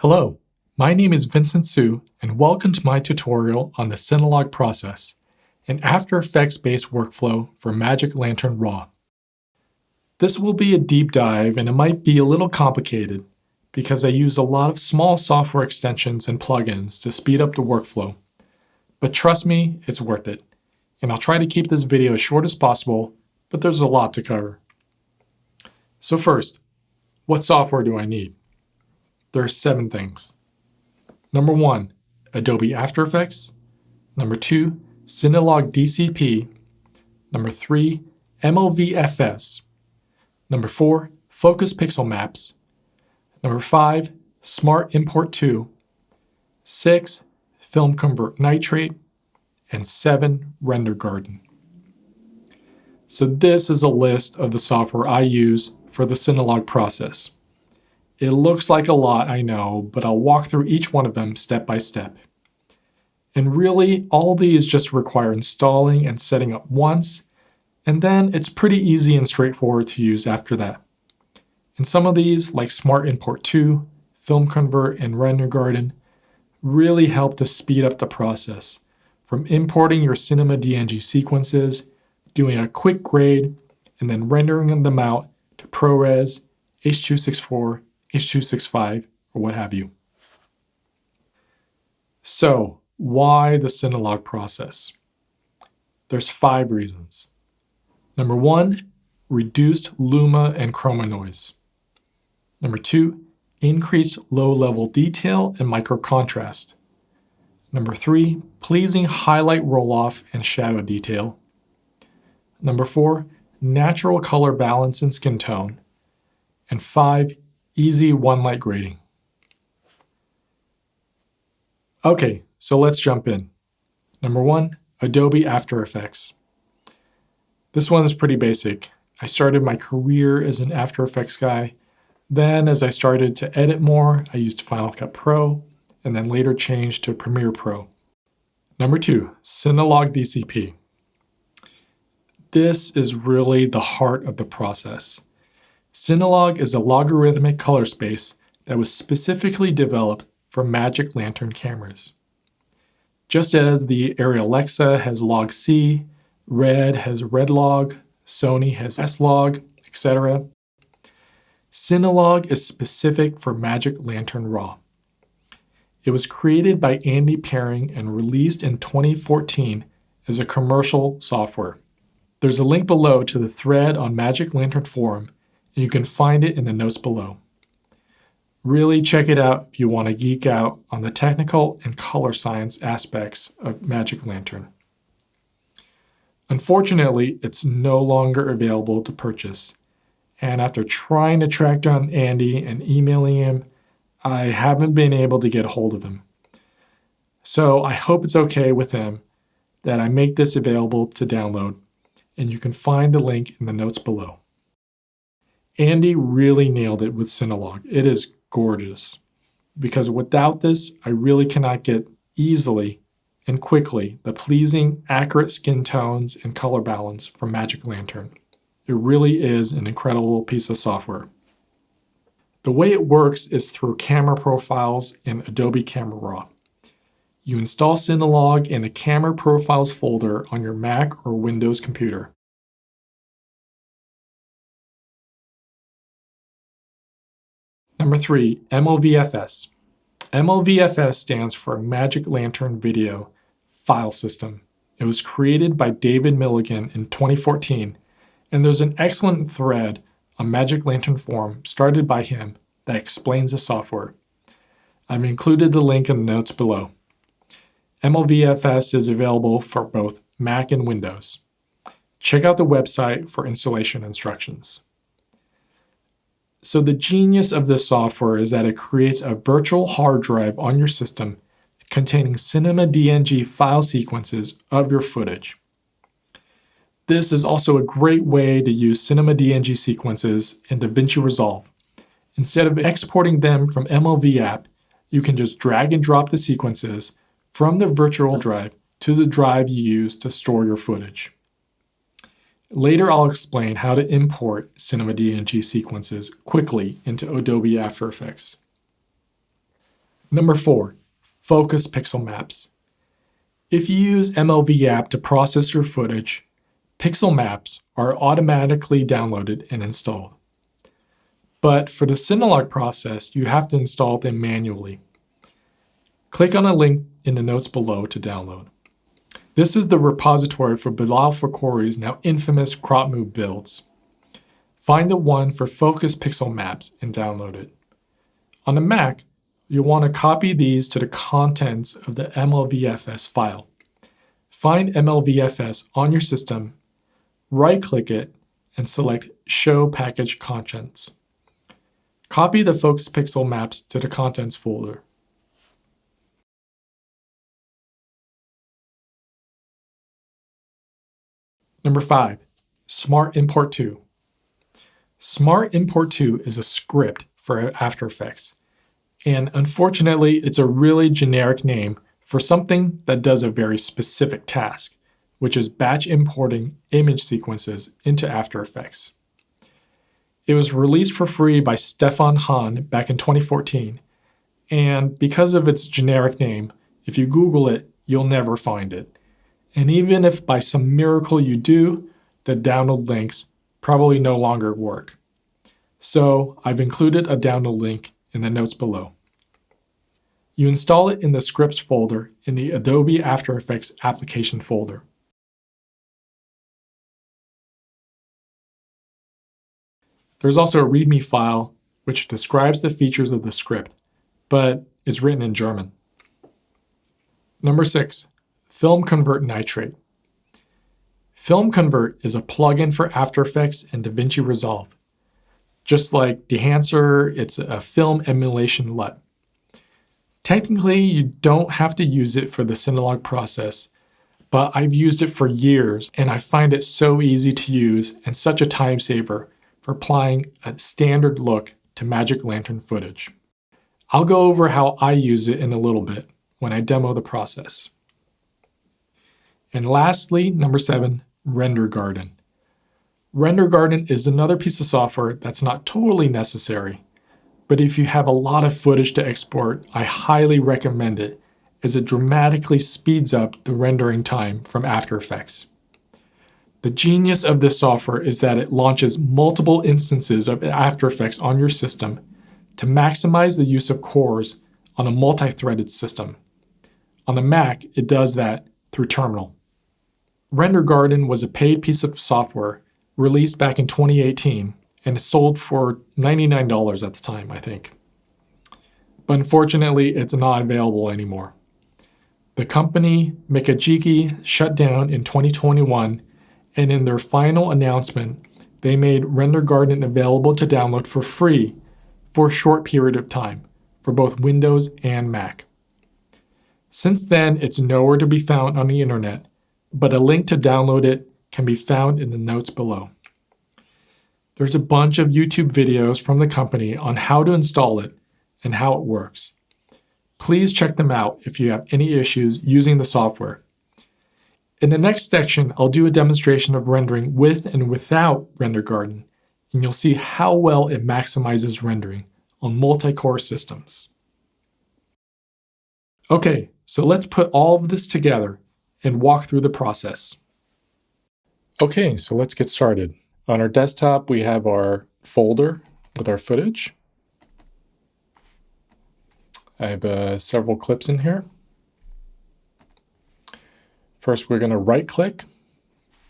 Hello, my name is Vincent Su, and welcome to my tutorial on the Cinelog process, an After Effects-based workflow for Magic Lantern Raw. This will be a deep dive, and it might be a little complicated because I use a lot of small software extensions and plugins to speed up the workflow. But trust me, it's worth it, and I'll try to keep this video as short as possible, but there's a lot to cover. So first, what software do I need? There are 7 things. Number 1, Adobe After Effects. Number 2, Cinelog DCP. Number 3, MOVFS. Number 4, Focus Pixel Maps. Number 5, Smart Import 2. 6, Film Convert Nitrate. And 7, Render Garden. So this is a list of the software I use for the Cinelog process. It looks like a lot, I know, but I'll walk through each one of them step by step. And really, all these just require installing and setting up once, and then it's pretty easy and straightforward to use after that. And some of these, like Smart Import 2, Film Convert, and Render Garden, really help to speed up the process, from importing your Cinema DNG sequences, doing a quick grade, and then rendering them out to ProRes, H.264, H.265, or what have you. So, why the Cinelog process? There's 5 reasons. Number 1, reduced luma and chroma noise. Number 2, increased low-level detail and micro-contrast. Number 3, pleasing highlight roll-off and shadow detail. Number 4, natural color balance and skin tone. And 5, easy one-light grading. Okay, so let's jump in. Number 1, Adobe After Effects. This one is pretty basic. I started my career as an After Effects guy. Then, as I started to edit more, I used Final Cut Pro, and then later changed to Premiere Pro. Number 2, Cinelog DCP. This is really the heart of the process. Cinelog is a logarithmic color space that was specifically developed for Magic Lantern cameras. Just as the Arri Alexa has log C, Red has red log, Sony has S log, etc., Cinelog is specific for Magic Lantern Raw. It was created by Andy Paring and released in 2014 as a commercial software. There's a link below to the thread on Magic Lantern Forum, and you can find it in the notes below. Really check it out if you want to geek out on the technical and color science aspects of Magic Lantern. Unfortunately, it's no longer available to purchase, and after trying to track down Andy and emailing him, I haven't been able to get a hold of him. So I hope it's okay with him that I make this available to download, and you can find the link in the notes below. Andy really nailed it with Cinelog. It is gorgeous, because without this, I really cannot get easily and quickly the pleasing, accurate skin tones and color balance from Magic Lantern. It really is an incredible piece of software. The way it works is through camera profiles in Adobe Camera Raw. You install Cinelog in the Camera Profiles folder on your Mac or Windows computer. Number 3, MOVFS. MOVFS stands for Magic Lantern Video File System. It was created by David Milligan in 2014, and there's an excellent thread on Magic Lantern Forum started by him that explains the software. I've included the link in the notes below. MOVFS is available for both Mac and Windows. Check out the website for installation instructions. So the genius of this software is that it creates a virtual hard drive on your system containing Cinema DNG file sequences of your footage. This is also a great way to use Cinema DNG sequences in DaVinci Resolve. Instead of exporting them from MOVApp, you can just drag and drop the sequences from the virtual drive to the drive you use to store your footage. Later, I'll explain how to import Cinema DNG sequences quickly into Adobe After Effects. Number 4, focus pixel maps. If you use MLV app to process your footage, pixel maps are automatically downloaded and installed. But for the Cinelog process, you have to install them manually. Click on a link in the notes below to download. This is the repository for Bilal Fakhouri's now infamous CropMove builds. Find the one for focus pixel maps and download it. On the Mac, you'll want to copy these to the contents of the MLVFS file. Find MLVFS on your system, right-click it, and select Show Package Contents. Copy the focus pixel maps to the Contents folder. Number 5, Smart Import To. Smart Import To is a script for After Effects, and unfortunately, it's a really generic name for something that does a very specific task, which is batch importing image sequences into After Effects. It was released for free by Stefan Hahn back in 2014, and because of its generic name, if you Google it, you'll never find it. And even if by some miracle you do, the download links probably no longer work. So I've included a download link in the notes below. You install it in the scripts folder in the Adobe After Effects application folder. There's also a README file which describes the features of the script, but it's written in German. Number 6, Film Convert Nitrate. Film Convert is a plugin for After Effects and DaVinci Resolve. Just like Dehancer, it's a film emulation LUT. Technically, you don't have to use it for the Cinelog process, but I've used it for years and I find it so easy to use and such a time saver for applying a standard look to Magic Lantern footage. I'll go over how I use it in a little bit when I demo the process. And lastly, number 7, Render Garden. Render Garden is another piece of software that's not totally necessary, but if you have a lot of footage to export, I highly recommend it as it dramatically speeds up the rendering time from After Effects. The genius of this software is that it launches multiple instances of After Effects on your system to maximize the use of cores on a multi-threaded system. On the Mac, it does that through Terminal. Render Garden was a paid piece of software released back in 2018 and it sold for $99 at the time, I think. But unfortunately, it's not available anymore. The company, Mikajiki, shut down in 2021, and in their final announcement, they made Render Garden available to download for free for a short period of time for both Windows and Mac. Since then, it's nowhere to be found on the internet, but a link to download it can be found in the notes below. There's a bunch of YouTube videos from the company on how to install it and how it works. Please check them out if you have any issues using the software. In the next section, I'll do a demonstration of rendering with and without Render Garden, and you'll see how well it maximizes rendering on multi-core systems. Okay, so let's put all of this together and walk through the process. Okay, so let's get started. On our desktop, we have our folder with our footage. I have several clips in here. First, we're going to right-click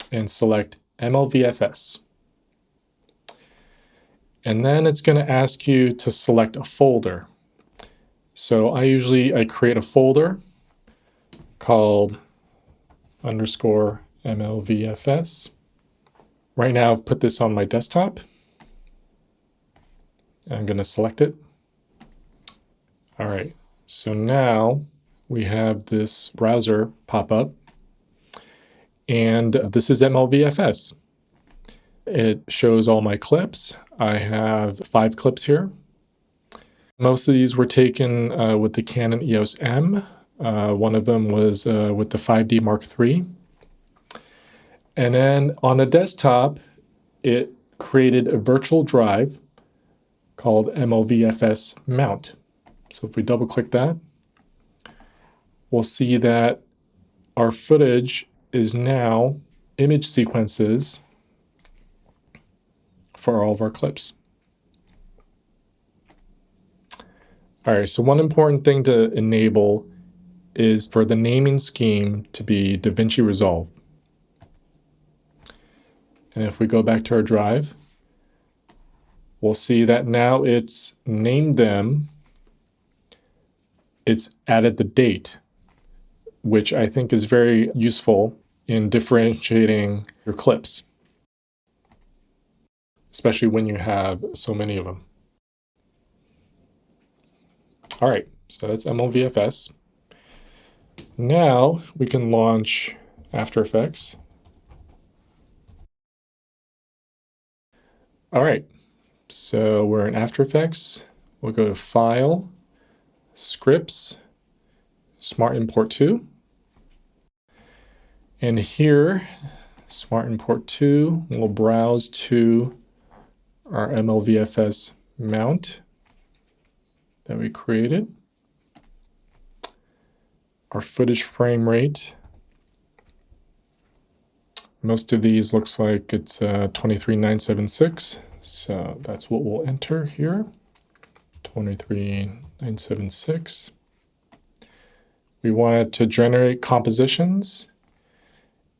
and select MLVFS. And then it's going to ask you to select a folder. So I create a folder called _MLVFS. Right now, I've put this on my desktop. I'm going to select it. All right, so now we have this browser pop up, and this is MLVFS. It shows all my clips. I have 5 clips here. Most of these were taken with the Canon EOS M. One of them was with the 5D Mark III. And then on a desktop, it created a virtual drive called MLVFS Mount. So if we double click that, we'll see that our footage is now image sequences for all of our clips. All right, so one important thing to enable is for the naming scheme to be DaVinci Resolve. And if we go back to our drive, we'll see that now it's named them, it's added the date, which I think is very useful in differentiating your clips, especially when you have so many of them. All right, so that's MLVFS. Now we can launch After Effects. All right, so we're in After Effects. We'll go to File, Scripts, Smart Import 2. And here, Smart Import 2, we'll browse to our MLVFS mount that we created. Our footage frame rate. Most of these looks like it's 23976, so that's what we'll enter here, 23976. We want it to generate compositions,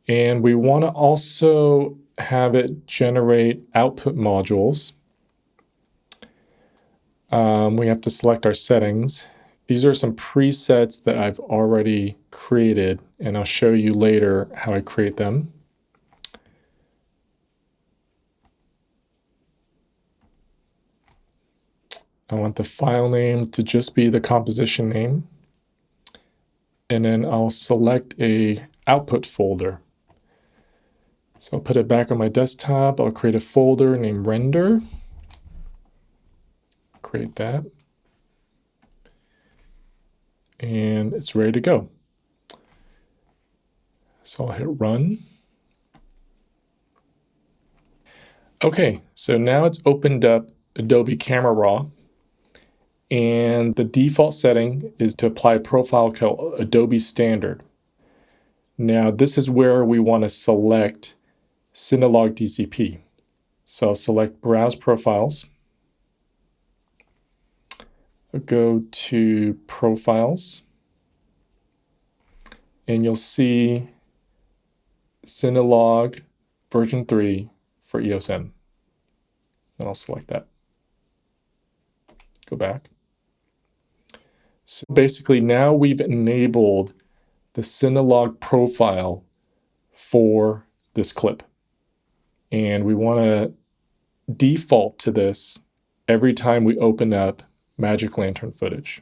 and we want to also have it generate output modules. We have to select our settings. These are some presets that I've already created, and I'll show you later how I create them. I want the file name to just be the composition name. And then I'll select a output folder. So I'll put it back on my desktop. I'll create a folder named render. Create that. And it's ready to go. So I'll hit run. Okay, so now it's opened up Adobe Camera Raw. And the default setting is to apply a profile called Adobe Standard. Now, this is where we want to select Cinelog DCP. So I'll select Browse Profiles. I'll go to Profiles. And you'll see Cinelog version 3 for EOS M. And I'll select that. Go back. So basically now we've enabled the Cinelog profile for this clip. And we want to default to this every time we open up Magic Lantern footage.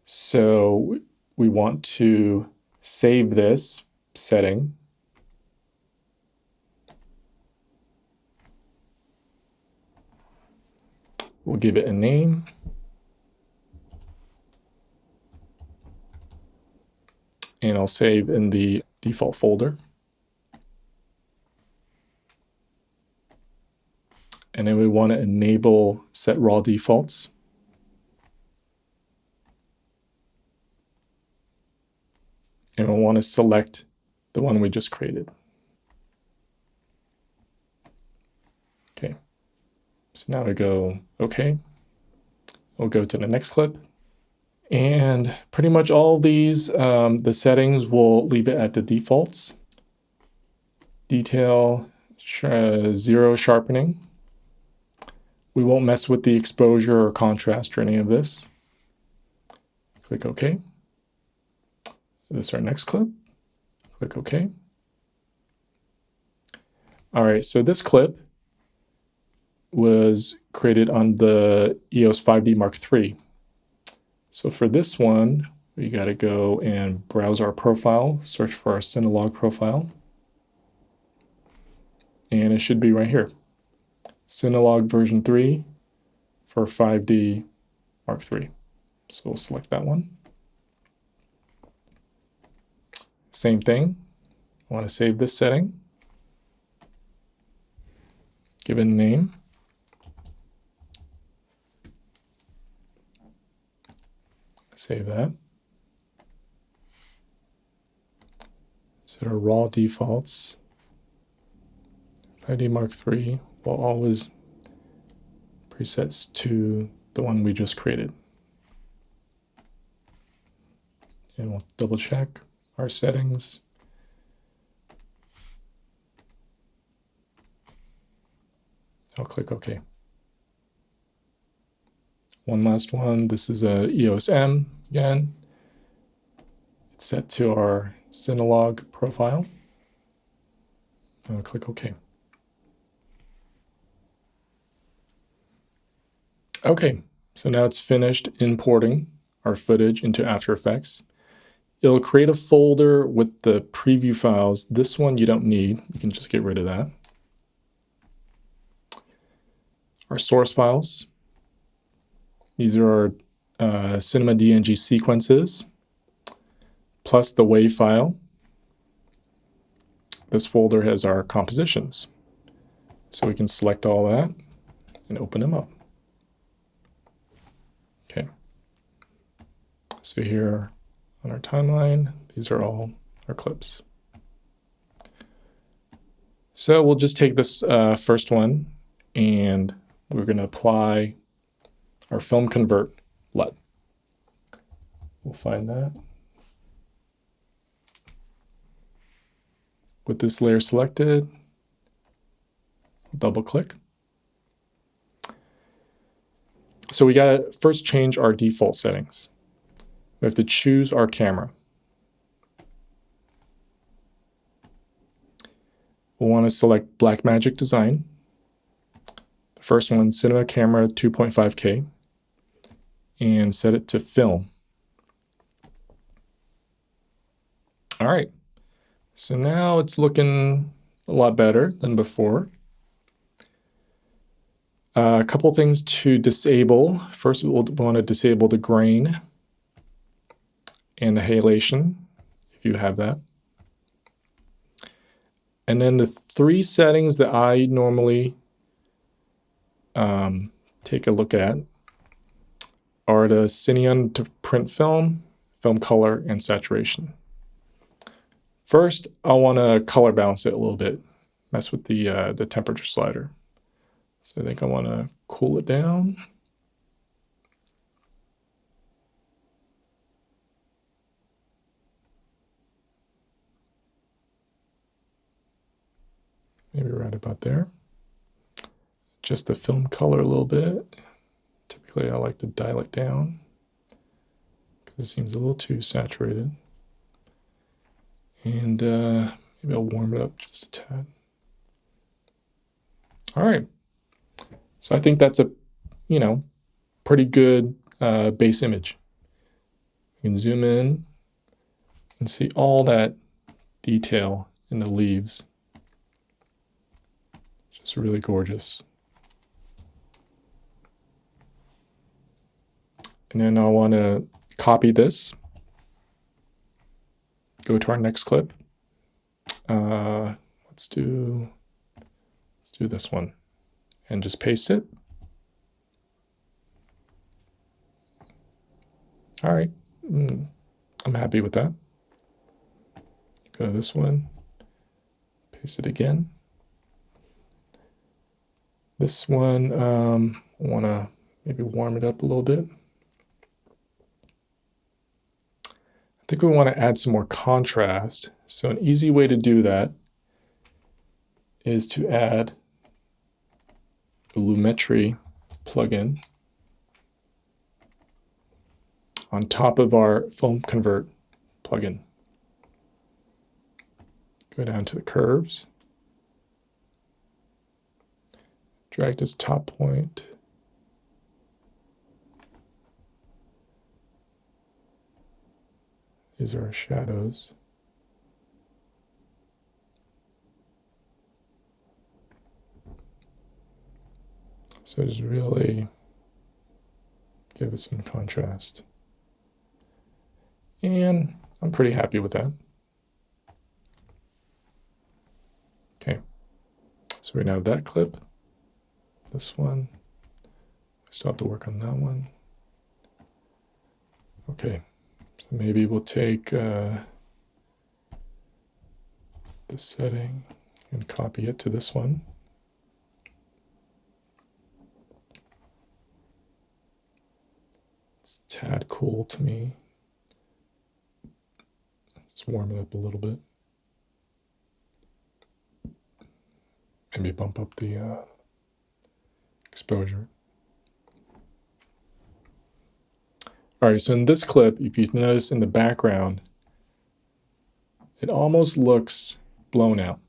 So we want to save this setting. We'll give it a name. And I'll save in the default folder. And then we want to enable set raw defaults. And we'll want to select the one we just created. Okay. So now we go OK. We'll go to the next clip. And pretty much all of these, the settings will leave it at the defaults. Detail, 0 sharpening. We won't mess with the exposure or contrast or any of this. Click OK. This is our next clip. Click OK. All right, so this clip was created on the EOS 5D Mark III. So for this one, we got to go and browse our profile, search for our Cinelog profile. And it should be right here. Cinelog version 3 for 5D Mark III. So we'll select that one. Same thing. I want to save this setting. Give it a name. Save that. Set our raw defaults. 5D Mark III will always presets to the one we just created. And we'll double check our settings. I'll click OK. One last one. This is a EOS M again. It's set to our Cinelog profile. I'll click OK. Okay, so now it's finished importing our footage into After Effects. It'll create a folder with the preview files. This one you don't need. You can just get rid of that. Our source files. These are our Cinema DNG sequences, plus the WAV file. This folder has our compositions. So we can select all that and open them up. Okay. So here on our timeline, these are all our clips. So we'll just take this first one and we're going to apply our film convert LUT. We'll find that. With this layer selected, double click. So we got to first change our default settings. We have to choose our camera. We'll want to select Blackmagic Design. The first one, Cinema Camera 2.5K, and set it to film. All right, so now it's looking a lot better than before. A couple things to disable. First, we'll want to disable the grain and the halation, if you have that. And then the three settings that I normally take a look at are the Cineon to print film, film color, and saturation. First, I want to color balance it a little bit, mess with the temperature slider. So I think I want to cool it down. Maybe right about there. Just the film color a little bit. Typically I like to dial it down because it seems a little too saturated. And maybe I'll warm it up just a tad. All right. So I think that's a, pretty good base image. You can zoom in and see all that detail in the leaves. Just really gorgeous. And then I want to copy this. Go to our next clip. Let's do this one and just paste it. All right, I'm happy with that. Go to this one, paste it again. This one, I want to maybe warm it up a little bit. I think we want to add some more contrast. So an easy way to do that is to add a Lumetri plugin on top of our Film Convert plugin. Go down to the curves. Drag this top point. These are our shadows. So just really give it some contrast. And I'm pretty happy with that. Okay, so we now have that clip, this one. I still have to work on that one. Okay, so maybe we'll take this setting and copy it to this one. It's a tad cool to me. Just warm it up a little bit. Maybe bump up the exposure. All right, so in this clip, if you notice in the background, it almost looks blown out.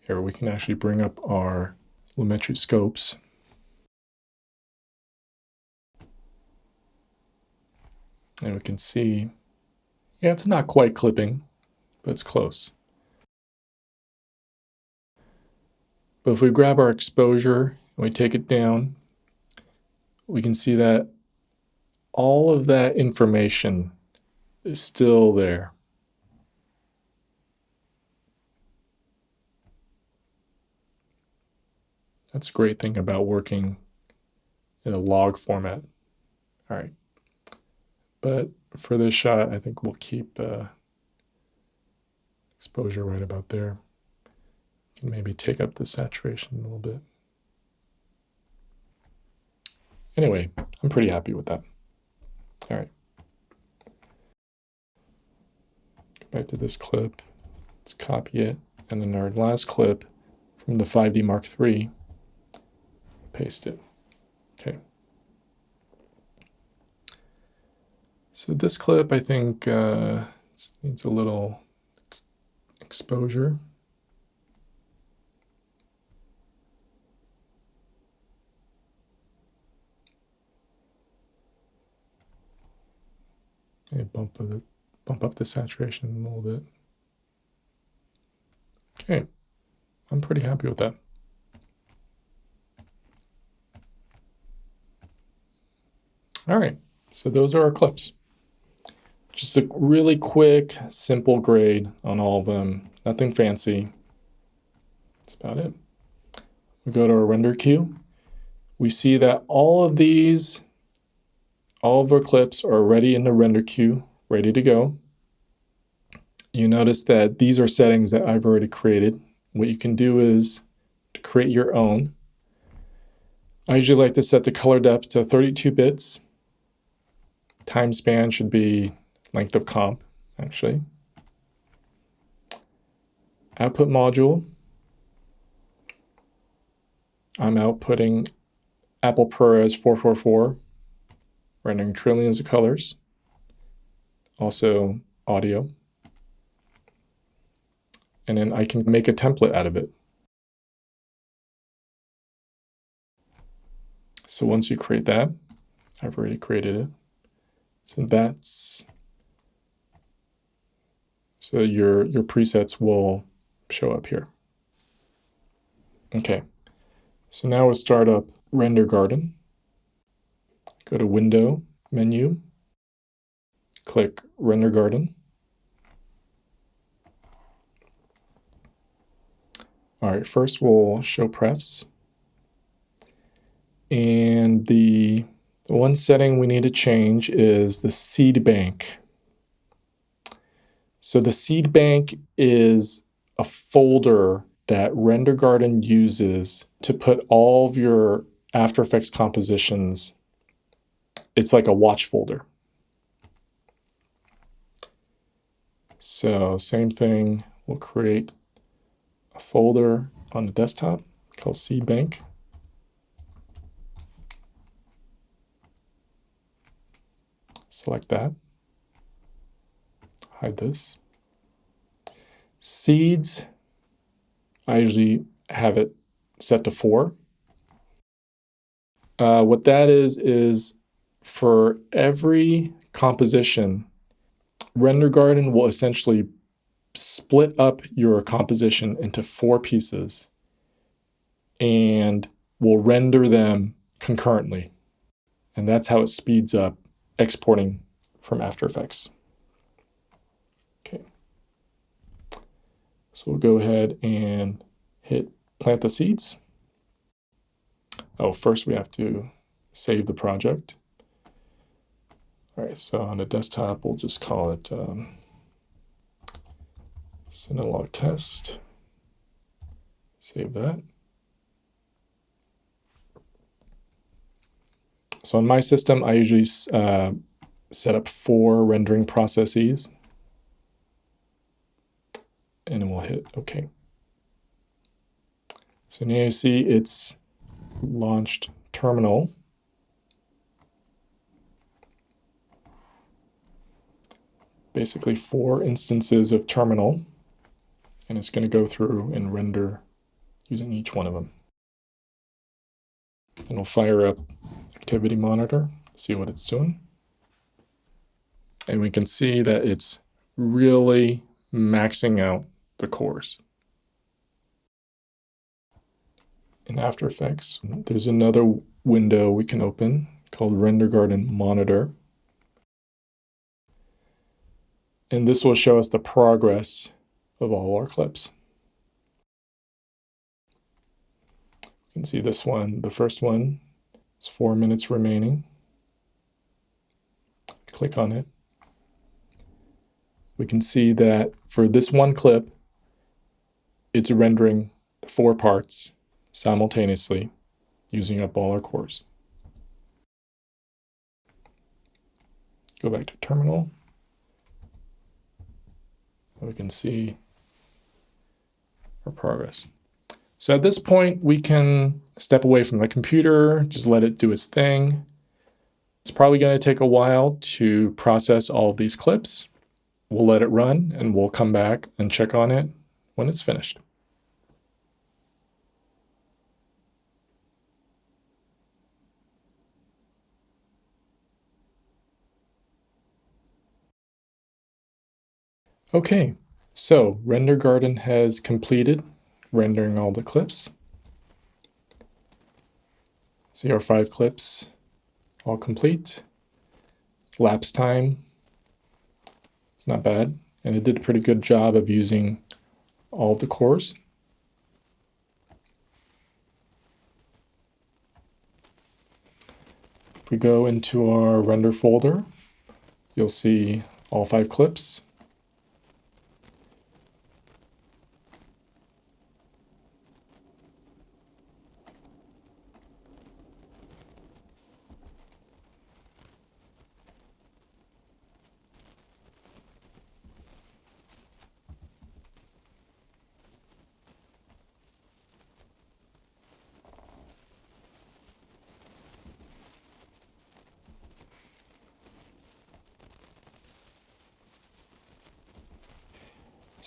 Here we can actually bring up our Lumetri scopes. And we can see, yeah, it's not quite clipping, but it's close. But if we grab our exposure and we take it down, we can see that all of that information is still there. That's a great thing about working in a log format. All right. But for this shot, I think we'll keep exposure right about there. And maybe take up the saturation a little bit. Anyway, I'm pretty happy with that. All right. Go back to this clip. Let's copy it. And then our last clip from the 5D Mark III, paste it. Okay. So this clip, I think, just needs a little exposure. Maybe bump up the saturation a little bit. Okay, I'm pretty happy with that. All right, so those are our clips. Just a really quick, simple grade on all of them. Nothing fancy. That's about it. We go to our render queue. We see that all of our clips are already in the render queue, ready to go. You notice that these are settings that I've already created. What you can do is to create your own. I usually like to set the color depth to 32 bits. Time span should be length of comp, actually. Output module. I'm outputting Apple ProRes 444, rendering trillions of colors. Also audio. And then I can make a template out of it. So once you create that, I've already created it. So your presets will show up here. Okay, so now we'll start up Render Garden. Go to Window, Menu, click Render Garden. All right, first we'll show prefs. And the one setting we need to change is the seed bank. So the seed bank is a folder that Render Garden uses to put all of your After Effects compositions. It's like a watch folder. So same thing, we'll create a folder on the desktop called seed bank. Select that. Hide this. Seeds, I usually have it set to 4. What that is for every composition, Render Garden will essentially split up your composition into 4 pieces and will render them concurrently. And that's how it speeds up exporting from After Effects. Okay. So we'll go ahead and hit plant the seeds. Oh, first we have to save the project. All right, so on the desktop, we'll just call it Synalog test. Save that. So on my system, I usually set up 4 rendering processes. And then we'll hit OK. So now you see it's launched terminal. Basically 4 instances of terminal. And it's going to go through and render using each one of them. And we'll fire up Activity Monitor, see what it's doing. And we can see that it's really maxing out the cores. In After Effects, there's another window we can open called Render Garden Monitor. And this will show us the progress of all our clips. You can see this one, the first one, is 4 minutes remaining. Click on it. We can see that for this one clip, it's rendering 4 parts simultaneously, using up all our cores. Go back to terminal. We can see our progress. So at this point, we can step away from the computer, just let it do its thing. It's probably going to take a while to process all of these clips. We'll let it run, and we'll come back and check on it when it's finished. Okay, so Render Garden has completed rendering all the clips. See our 5 clips all complete. Lapse time, it's not bad, and it did a pretty good job of using all of the cores. If we go into our render folder, you'll see all 5 clips.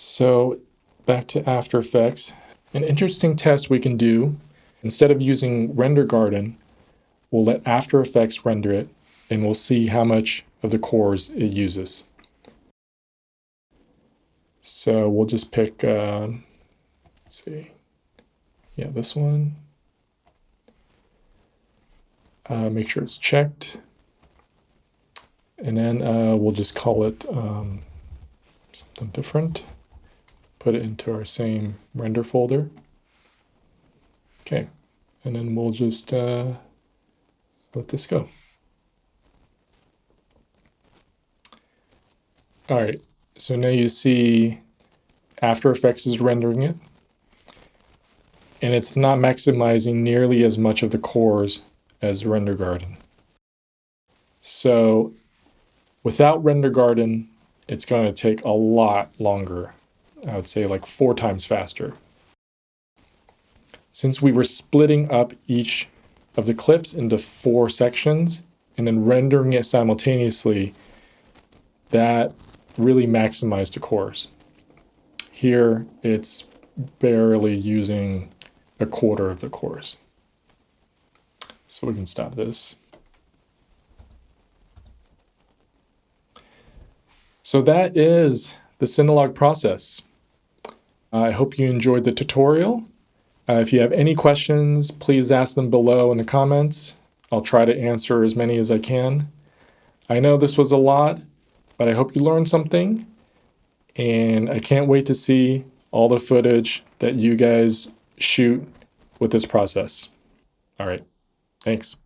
So back to After Effects. An interesting test we can do, instead of using Render Garden, we'll let After Effects render it, and we'll see how much of the cores it uses. So we'll just pick, let's see, yeah, this one. Make sure it's checked. And then we'll just call it something different. Put it into our same render folder. Okay, and then we'll just let this go. All right, so now you see After Effects is rendering it, and it's not maximizing nearly as much of the cores as Render Garden. So without Render Garden, it's going to take a lot longer. I would say like 4 times faster. Since we were splitting up each of the clips into 4 sections and then rendering it simultaneously, that really maximized the cores. Here, it's barely using a quarter of the cores. So we can stop this. So that is the Synalog process. I hope you enjoyed the tutorial. If you have any questions, please ask them below in the comments. I'll try to answer as many as I can. I know this was a lot, but I hope you learned something. And I can't wait to see all the footage that you guys shoot with this process. All right, thanks.